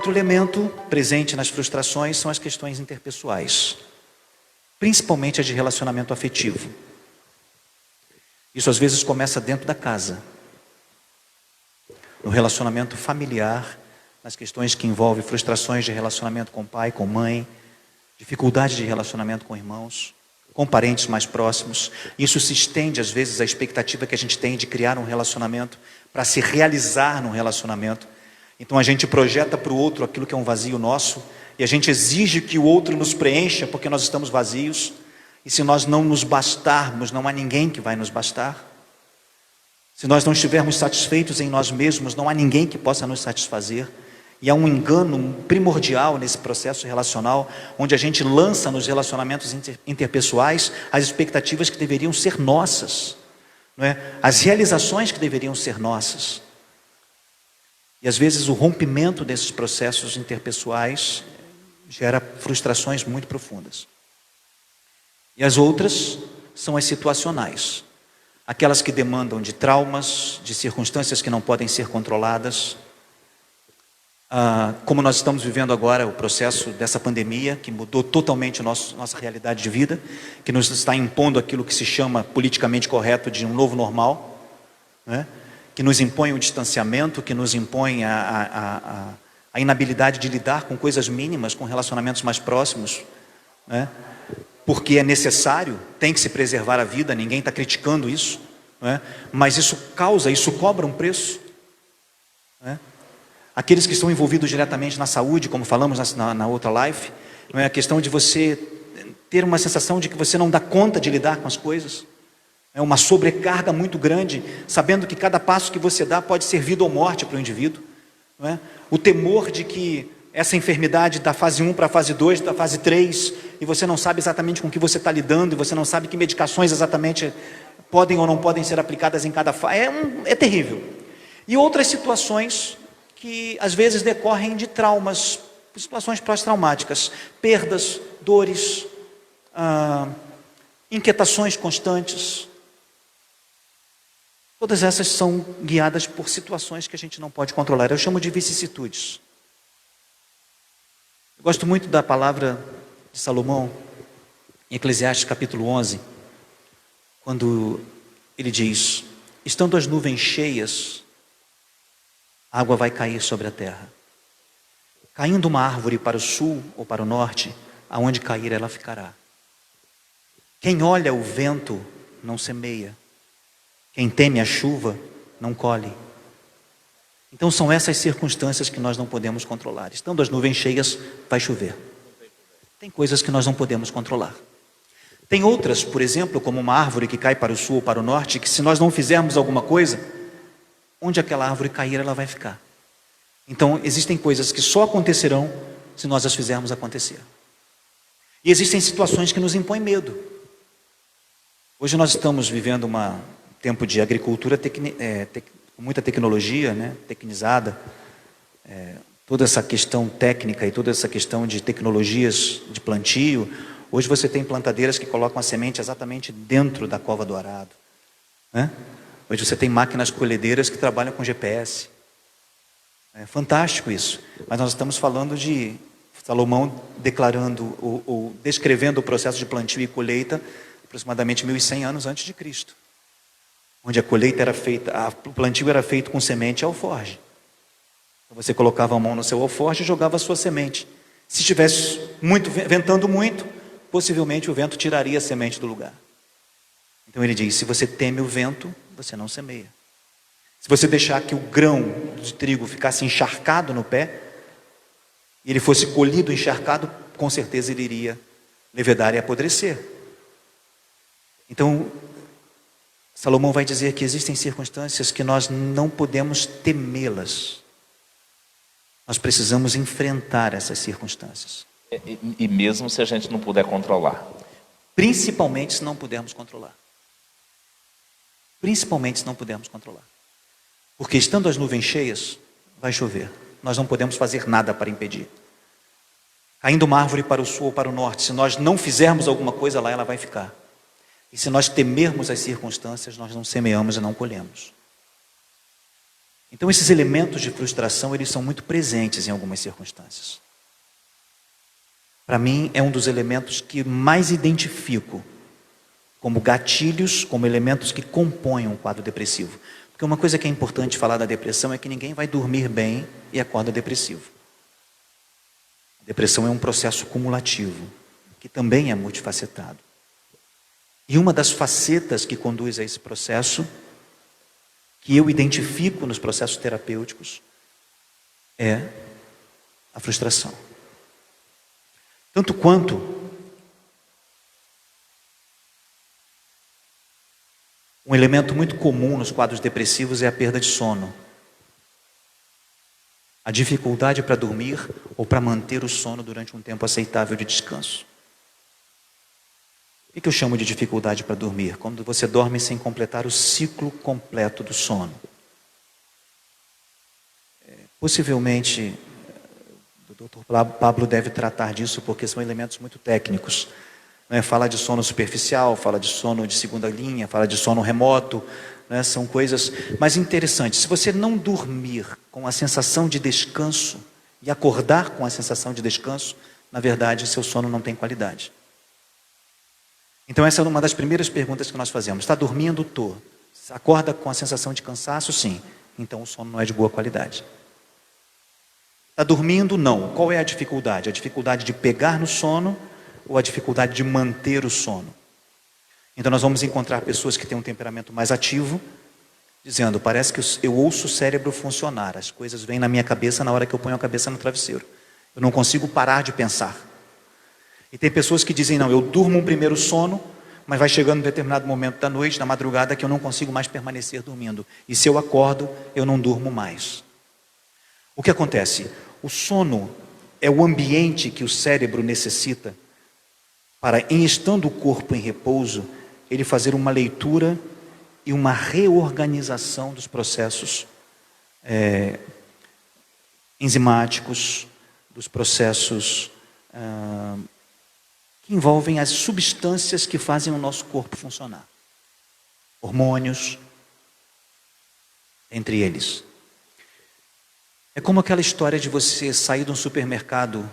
outro elemento presente nas frustrações são as questões interpessoais, principalmente as de relacionamento afetivo. Isso às vezes começa dentro da casa, no relacionamento familiar, nas questões que envolvem frustrações de relacionamento com pai, com mãe, dificuldade de relacionamento com irmãos, com parentes mais próximos. Isso se estende às vezes à expectativa que a gente tem de criar um relacionamento para se realizar num relacionamento. Então a gente projeta para o outro aquilo que é um vazio nosso, e a gente exige que o outro nos preencha porque nós estamos vazios, e se nós não nos bastarmos, não há ninguém que vai nos bastar. Se nós não estivermos satisfeitos em nós mesmos, não há ninguém que possa nos satisfazer. E há um engano primordial nesse processo relacional, onde a gente lança nos relacionamentos interpessoais as expectativas que deveriam ser nossas, não é? As realizações que deveriam ser nossas. E às vezes o rompimento desses processos interpessoais gera frustrações muito profundas. E as outras são as situacionais, aquelas que demandam de traumas, de circunstâncias que não podem ser controladas. Como nós estamos vivendo agora o processo dessa pandemia, que mudou totalmente nossa realidade de vida, que nos está impondo aquilo que se chama politicamente correto de um novo normal, né? Que nos impõe o distanciamento, que nos impõe a inabilidade de lidar com coisas mínimas, com relacionamentos mais próximos, né? Porque é necessário, tem que se preservar a vida, ninguém está criticando isso, né? Mas isso cobra um preço, né? Aqueles que estão envolvidos diretamente na saúde, como falamos na outra live, não é a questão de você ter uma sensação de que você não dá conta de lidar com as coisas, é uma sobrecarga muito grande, sabendo que cada passo que você dá pode ser vida ou morte para o indivíduo, não é? O temor de que essa enfermidade da fase 1 para a fase 2, da fase 3, e você não sabe exatamente com o que você está lidando, e você não sabe que medicações exatamente podem ou não podem ser aplicadas em cada fase, é terrível. E outras situações que às vezes decorrem de traumas, situações pós-traumáticas, perdas, dores, inquietações constantes. Todas essas são guiadas por situações que a gente não pode controlar. Eu chamo de vicissitudes. Eu gosto muito da palavra de Salomão, em Eclesiastes capítulo 11, quando ele diz: estando as nuvens cheias, a água vai cair sobre a terra. Caindo uma árvore para o sul ou para o norte, aonde cair ela ficará. Quem olha o vento não semeia. Quem teme a chuva não colhe. Então são essas circunstâncias que nós não podemos controlar. Estando as nuvens cheias, vai chover. Tem coisas que nós não podemos controlar. Tem outras, por exemplo, como uma árvore que cai para o sul ou para o norte, que se nós não fizermos alguma coisa, onde aquela árvore cair, ela vai ficar. Então, existem coisas que só acontecerão se nós as fizermos acontecer. E existem situações que nos impõem medo. Hoje nós estamos vivendo um tempo de agricultura com muita tecnologia, né? Tecnizada. Toda essa questão técnica e toda essa questão de tecnologias de plantio. Hoje você tem plantadeiras que colocam a semente exatamente dentro da cova do arado, né? Hoje você tem máquinas colhedeiras que trabalham com GPS. É fantástico isso. Mas nós estamos falando de Salomão declarando ou descrevendo o processo de plantio e colheita aproximadamente 1100 anos antes de Cristo. Onde a colheita era feita, o plantio era feito com semente e alforge. Então você colocava a mão no seu alforge e jogava a sua semente. Se estivesse ventando muito, possivelmente o vento tiraria a semente do lugar. Então ele diz: se você teme o vento, você não semeia. Se você deixar que o grão de trigo ficasse encharcado no pé, e ele fosse colhido encharcado, com certeza ele iria levedar e apodrecer. Então, Salomão vai dizer que existem circunstâncias que nós não podemos temê-las. Nós precisamos enfrentar essas circunstâncias. E mesmo se a gente não puder controlar? Principalmente se não pudermos controlar. Principalmente se não pudermos controlar. Porque estando as nuvens cheias, vai chover. Nós não podemos fazer nada para impedir. Caindo uma árvore para o sul ou para o norte, se nós não fizermos alguma coisa lá, ela vai ficar. E se nós temermos as circunstâncias, nós não semeamos e não colhemos. Então esses elementos de frustração, eles são muito presentes em algumas circunstâncias. Para mim, é um dos elementos que mais identifico como gatilhos, como elementos que compõem um quadro depressivo. Porque uma coisa que é importante falar da depressão é que ninguém vai dormir bem e acorda depressivo. A depressão é um processo cumulativo, que também é multifacetado. E uma das facetas que conduz a esse processo, que eu identifico nos processos terapêuticos, é a frustração. Tanto quanto um elemento muito comum nos quadros depressivos é a perda de sono. A dificuldade para dormir ou para manter o sono durante um tempo aceitável de descanso. O que eu chamo de dificuldade para dormir? Quando você dorme sem completar o ciclo completo do sono. Possivelmente, o Dr. Pablo deve tratar disso, porque são elementos muito técnicos. Fala de sono superficial, fala de sono de segunda linha, fala de sono remoto, são coisas mais interessantes. Se você não dormir com a sensação de descanso e acordar com a sensação de descanso, na verdade, seu sono não tem qualidade. Então essa é uma das primeiras perguntas que nós fazemos. Está dormindo? Estou. Acorda com a sensação de cansaço? Sim. Então o sono não é de boa qualidade. Está dormindo? Não. Qual é a dificuldade? A dificuldade de pegar no sono ou a dificuldade de manter o sono? Então nós vamos encontrar pessoas que têm um temperamento mais ativo, dizendo, parece que eu ouço o cérebro funcionar, as coisas vêm na minha cabeça na hora que eu ponho a cabeça no travesseiro. Eu não consigo parar de pensar. E tem pessoas que dizem, não, eu durmo um primeiro sono, mas vai chegando um determinado momento da noite, da madrugada, que eu não consigo mais permanecer dormindo. E se eu acordo, eu não durmo mais. O que acontece? O sono é o ambiente que o cérebro necessita para, em estando o corpo em repouso, ele fazer uma leitura e uma reorganização dos processos enzimáticos, dos processos que envolvem as substâncias que fazem o nosso corpo funcionar. Hormônios, entre eles. É como aquela história de você sair de um supermercado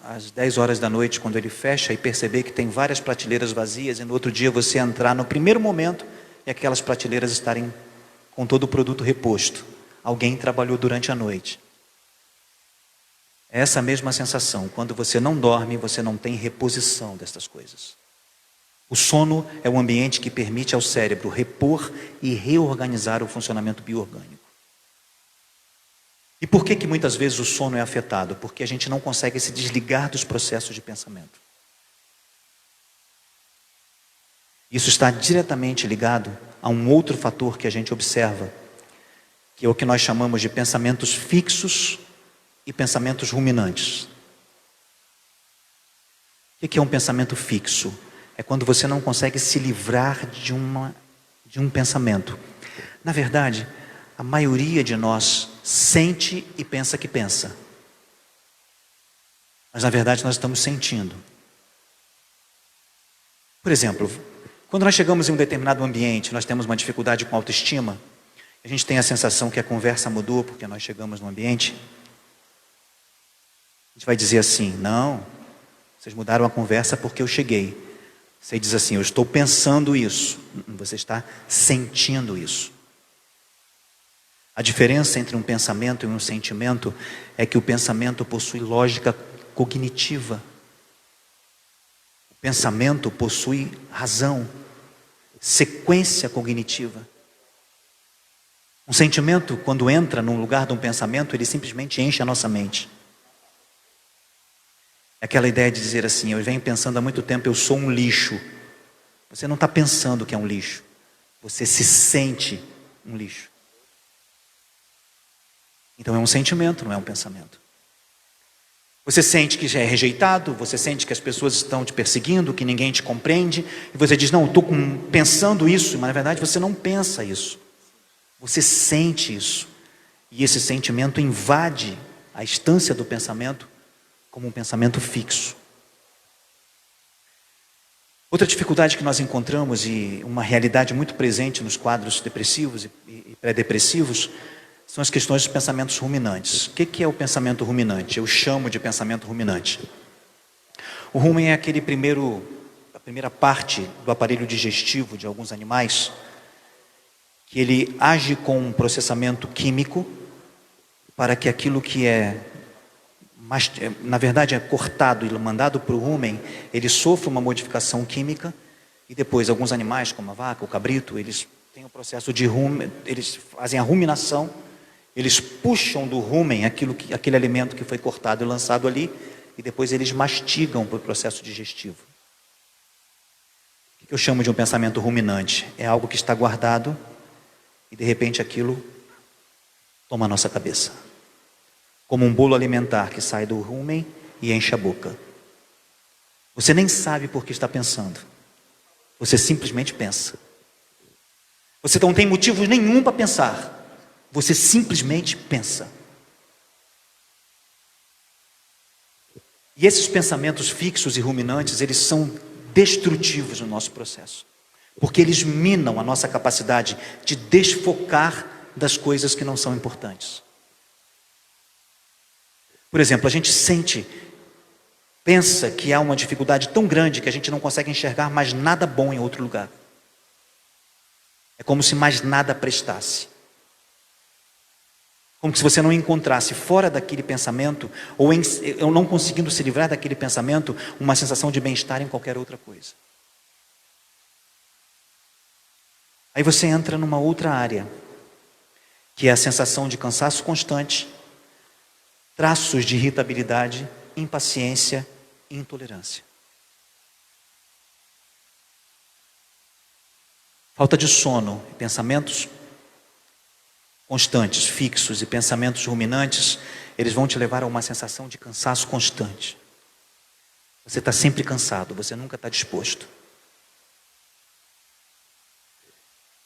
às 10 horas da noite, quando ele fecha, e perceber que tem várias prateleiras vazias, e no outro dia você entrar no primeiro momento e aquelas prateleiras estarem com todo o produto reposto. Alguém trabalhou durante a noite. É essa mesma sensação. Quando você não dorme, você não tem reposição destas coisas. O sono é o ambiente que permite ao cérebro repor e reorganizar o funcionamento bioorgânico. E por que muitas vezes o sono é afetado? Porque a gente não consegue se desligar dos processos de pensamento. Isso está diretamente ligado a um outro fator que a gente observa, que é o que nós chamamos de pensamentos fixos e pensamentos ruminantes. O que é um pensamento fixo? É quando você não consegue se livrar de um pensamento. Na verdade, a maioria de nós sente e pensa que pensa. Mas na verdade nós estamos sentindo. Por exemplo, quando nós chegamos em um determinado ambiente, nós temos uma dificuldade com autoestima, a gente tem a sensação que a conversa mudou porque nós chegamos no ambiente. A gente vai dizer assim, não, vocês mudaram a conversa porque eu cheguei. Você diz assim, eu estou pensando isso. Você está sentindo isso. A diferença entre um pensamento e um sentimento é que o pensamento possui lógica cognitiva. O pensamento possui razão, sequência cognitiva. Um sentimento, quando entra num lugar de um pensamento, ele simplesmente enche a nossa mente. É aquela ideia de dizer assim, eu venho pensando há muito tempo, eu sou um lixo. Você não está pensando que é um lixo. Você se sente um lixo. Então é um sentimento, não é um pensamento. Você sente que já é rejeitado, você sente que as pessoas estão te perseguindo, que ninguém te compreende, e você diz, não, eu estou pensando isso, mas na verdade você não pensa isso. Você sente isso. E esse sentimento invade a instância do pensamento como um pensamento fixo. Outra dificuldade que nós encontramos, e uma realidade muito presente nos quadros depressivos e pré-depressivos, são as questões dos pensamentos ruminantes. O que é o pensamento ruminante? Eu chamo de pensamento ruminante. O rumen é a primeira parte do aparelho digestivo de alguns animais, que ele age com um processamento químico para que aquilo que na verdade é cortado e mandado para o rumen, ele sofre uma modificação química, e depois alguns animais, como a vaca, o cabrito, eles têm o processo de rumen, eles fazem a ruminação, eles puxam do rumen aquele alimento que foi cortado e lançado ali, e depois eles mastigam para o processo digestivo. O que eu chamo de um pensamento ruminante? É algo que está guardado e de repente aquilo toma a nossa cabeça. Como um bolo alimentar que sai do rumen e enche a boca. Você nem sabe por que está pensando. Você simplesmente pensa. Você não tem motivo nenhum para pensar. Você simplesmente pensa. E esses pensamentos fixos e ruminantes, eles são destrutivos no nosso processo. Porque eles minam a nossa capacidade de desfocar das coisas que não são importantes. Por exemplo, a gente pensa que há uma dificuldade tão grande que a gente não consegue enxergar mais nada bom em outro lugar. É como se mais nada prestasse. Como se você não encontrasse fora daquele pensamento, ou não conseguindo se livrar daquele pensamento, uma sensação de bem-estar em qualquer outra coisa. Aí você entra numa outra área, que é a sensação de cansaço constante, traços de irritabilidade, impaciência e intolerância. Falta de sono, pensamentos constantes, fixos e pensamentos ruminantes, eles vão te levar a uma sensação de cansaço constante. Você está sempre cansado, você nunca está disposto.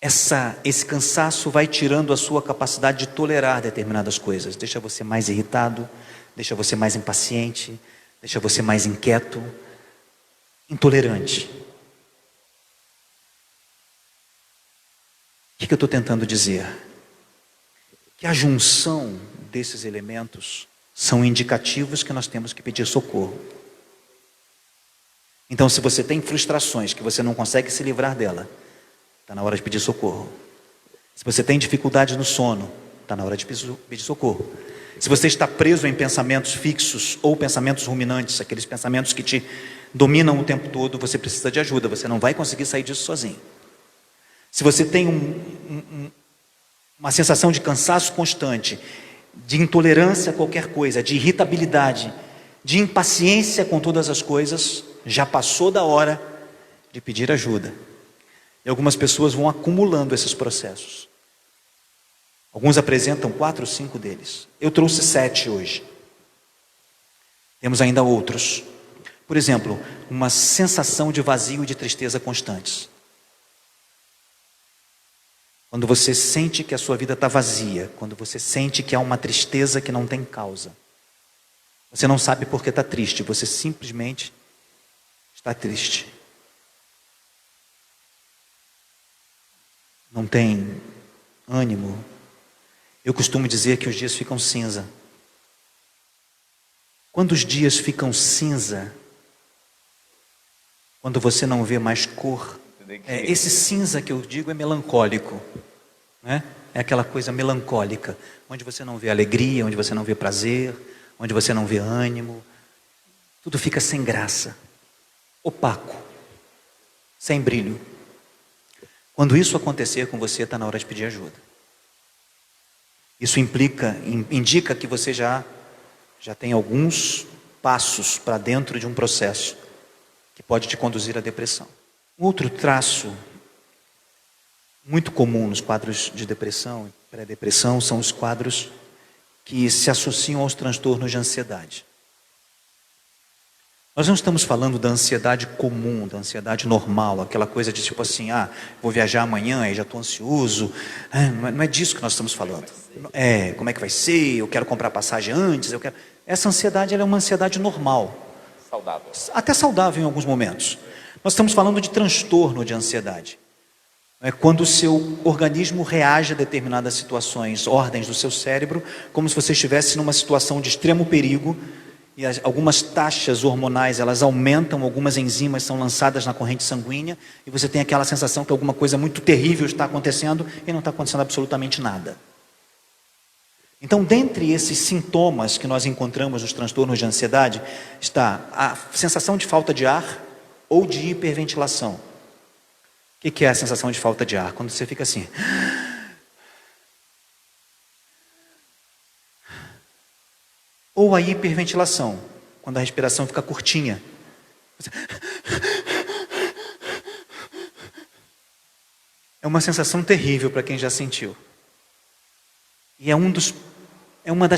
Esse cansaço vai tirando a sua capacidade de tolerar determinadas coisas. Deixa você mais irritado, deixa você mais impaciente, deixa você mais inquieto, intolerante. O que eu estou tentando dizer? Que a junção desses elementos são indicativos que nós temos que pedir socorro. Então, se você tem frustrações que você não consegue se livrar dela, está na hora de pedir socorro. Se você tem dificuldade no sono, está na hora de pedir socorro. Se você está preso em pensamentos fixos ou pensamentos ruminantes, aqueles pensamentos que te dominam o tempo todo, você precisa de ajuda, você não vai conseguir sair disso sozinho. Se você tem uma sensação de cansaço constante, de intolerância a qualquer coisa, de irritabilidade, de impaciência com todas as coisas, já passou da hora de pedir ajuda. E algumas pessoas vão acumulando esses processos. Alguns apresentam 4 ou 5 deles. Eu trouxe 7 hoje. Temos ainda outros. Por exemplo, uma sensação de vazio e de tristeza constantes. Quando você sente que a sua vida está vazia, quando você sente que há uma tristeza que não tem causa. Você não sabe por que está triste, você simplesmente está triste. Não tem ânimo. Eu costumo dizer que os dias ficam cinza. Quando os dias ficam cinza, quando você não vê mais cor, esse cinza que eu digo é melancólico, né? É aquela coisa melancólica, onde você não vê alegria, onde você não vê prazer, onde você não vê ânimo, tudo fica sem graça, opaco, sem brilho. Quando isso acontecer com você, está na hora de pedir ajuda. Isso indica que você já tem alguns passos para dentro de um processo que pode te conduzir à depressão. Outro traço muito comum nos quadros de depressão e pré-depressão são os quadros que se associam aos transtornos de ansiedade. Nós não estamos falando da ansiedade comum, da ansiedade normal, aquela coisa de tipo assim, vou viajar amanhã e já estou ansioso. Não é disso que nós estamos falando. Como é que vai ser? Eu quero comprar passagem antes. Essa ansiedade ela é uma ansiedade normal. Saudável. Até saudável em alguns momentos. Nós estamos falando de transtorno de ansiedade. É quando o seu organismo reage a determinadas situações, ordens do seu cérebro, como se você estivesse numa situação de extremo perigo, e algumas taxas hormonais elas aumentam, algumas enzimas são lançadas na corrente sanguínea, e você tem aquela sensação que alguma coisa muito terrível está acontecendo, e não está acontecendo absolutamente nada. Então, dentre esses sintomas que nós encontramos nos transtornos de ansiedade, está a sensação de falta de ar ou de hiperventilação. O que é a sensação de falta de ar? Quando você fica assim. Ou a hiperventilação, quando a respiração fica curtinha. É uma sensação terrível para quem já sentiu. E é um dos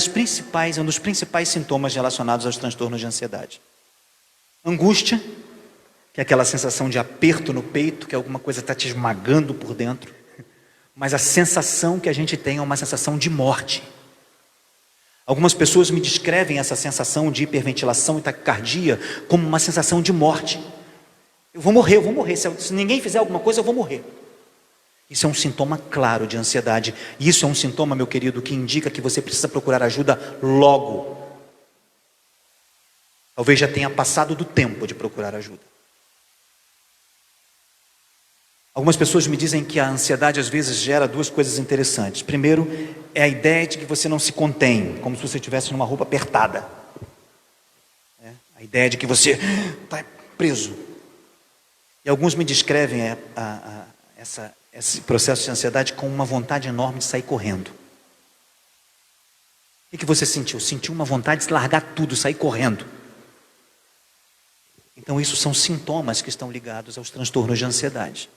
principais sintomas relacionados aos transtornos de ansiedade. Angústia, que é aquela sensação de aperto no peito, que alguma coisa está te esmagando por dentro. Mas a sensação que a gente tem é uma sensação de morte. Algumas pessoas me descrevem essa sensação de hiperventilação e taquicardia como uma sensação de morte. Eu vou morrer. Se ninguém fizer alguma coisa, eu vou morrer. Isso é um sintoma claro de ansiedade. E isso é um sintoma, meu querido, que indica que você precisa procurar ajuda logo. Talvez já tenha passado do tempo de procurar ajuda. Algumas pessoas me dizem que a ansiedade às vezes gera duas coisas interessantes. Primeiro, é a ideia de que você não se contém, como se você estivesse numa roupa apertada. A ideia de que você está preso. E alguns me descrevem esse processo de ansiedade com uma vontade enorme de sair correndo. O que você sentiu? Sentiu uma vontade de largar tudo, sair correndo. Então isso são sintomas que estão ligados aos transtornos de ansiedade.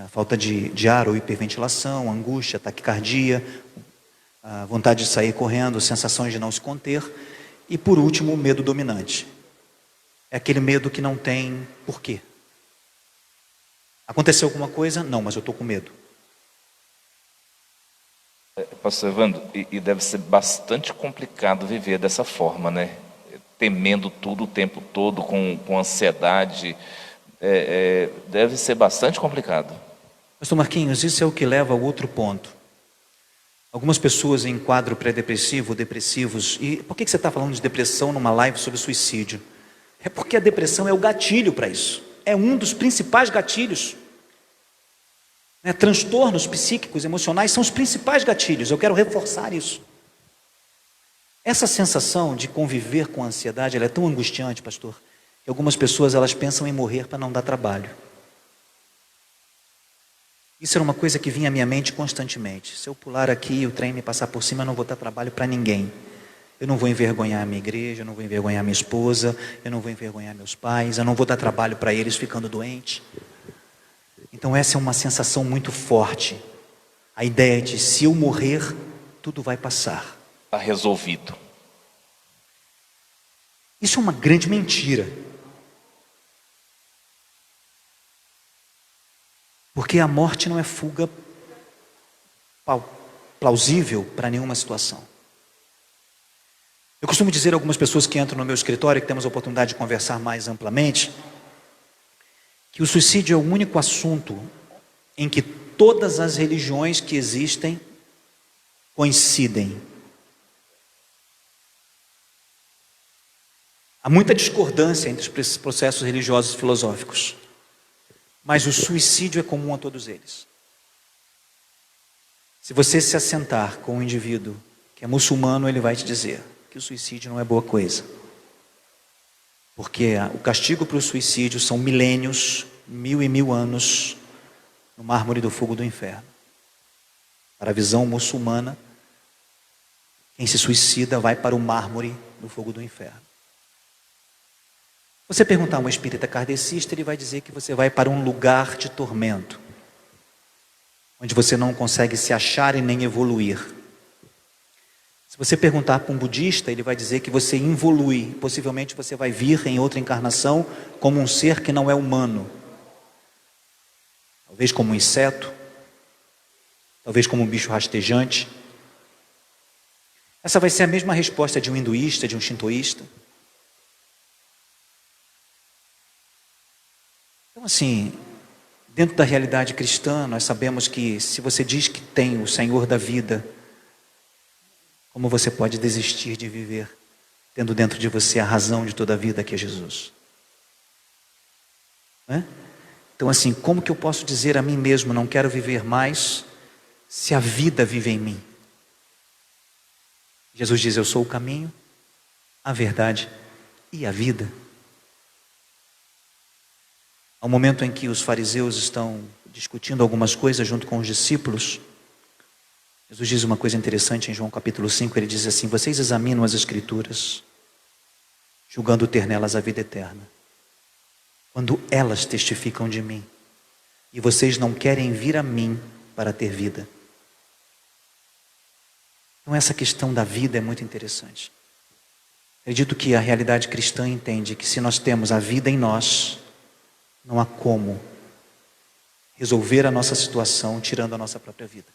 A falta de ar ou hiperventilação, angústia, taquicardia, a vontade de sair correndo, sensações de não se conter. E por último, o medo dominante. É aquele medo que não tem porquê. Aconteceu alguma coisa? Não, mas eu estou com medo. Pastor Evandro, e deve ser bastante complicado viver dessa forma, né? Temendo tudo o tempo todo, com ansiedade. Deve ser bastante complicado. Pastor Marquinhos, isso é o que leva ao outro ponto. Algumas pessoas em quadro pré-depressivo, depressivos, e por que você está falando de depressão numa live sobre suicídio? É porque a depressão é o gatilho para isso. É um dos principais gatilhos. Transtornos psíquicos, emocionais são os principais gatilhos. Eu quero reforçar isso. Essa sensação de conviver com a ansiedade, ela é tão angustiante, pastor, que algumas pessoas elas pensam em morrer para não dar trabalho. Isso era uma coisa que vinha à minha mente constantemente. Se eu pular aqui e o trem me passar por cima, eu não vou dar trabalho para ninguém. Eu não vou envergonhar a minha igreja, eu não vou envergonhar a minha esposa, eu não vou envergonhar meus pais, eu não vou dar trabalho para eles ficando doente. Então essa é uma sensação muito forte. A ideia de se eu morrer, tudo vai passar. Está resolvido. Isso é uma grande mentira. Porque a morte não é fuga plausível para nenhuma situação. Eu costumo dizer a algumas pessoas que entram no meu escritório, que temos a oportunidade de conversar mais amplamente, que o suicídio é o único assunto em que todas as religiões que existem coincidem. Há muita discordância entre os processos religiosos e filosóficos, mas o suicídio é comum a todos eles. Se você se assentar com um indivíduo que é muçulmano, ele vai te dizer que o suicídio não é boa coisa. Porque o castigo para o suicídio são milênios, 1000 anos, no mármore do fogo do inferno. Para a visão muçulmana, quem se suicida vai para o mármore do fogo do inferno. Você perguntar a um espírita kardecista, ele vai dizer que você vai para um lugar de tormento, onde você não consegue se achar e nem evoluir. Se você perguntar para um budista, ele vai dizer que você involui, possivelmente você vai vir em outra encarnação como um ser que não é humano. Talvez como um inseto, talvez como um bicho rastejante. Essa vai ser a mesma resposta de um hinduísta, de um shintoísta. Então assim, Dentro da realidade cristã, nós sabemos que se você diz que tem o Senhor da vida, como você pode desistir de viver, tendo dentro de você a razão de toda a vida, que é Jesus? Não é? Então assim, como que eu posso dizer a mim mesmo, não quero viver mais, se a vida vive em mim? Jesus diz, eu sou o caminho, a verdade e a vida. Há um momento em que os fariseus estão discutindo algumas coisas junto com os discípulos. Jesus diz uma coisa interessante em João capítulo 5, ele diz assim, vocês examinam as Escrituras, julgando ter nelas a vida eterna, quando elas testificam de mim, e vocês não querem vir a mim para ter vida. Então essa questão da vida é muito interessante. Acredito que a realidade cristã entende que se nós temos a vida em nós, não há como resolver a nossa situação tirando a nossa própria vida.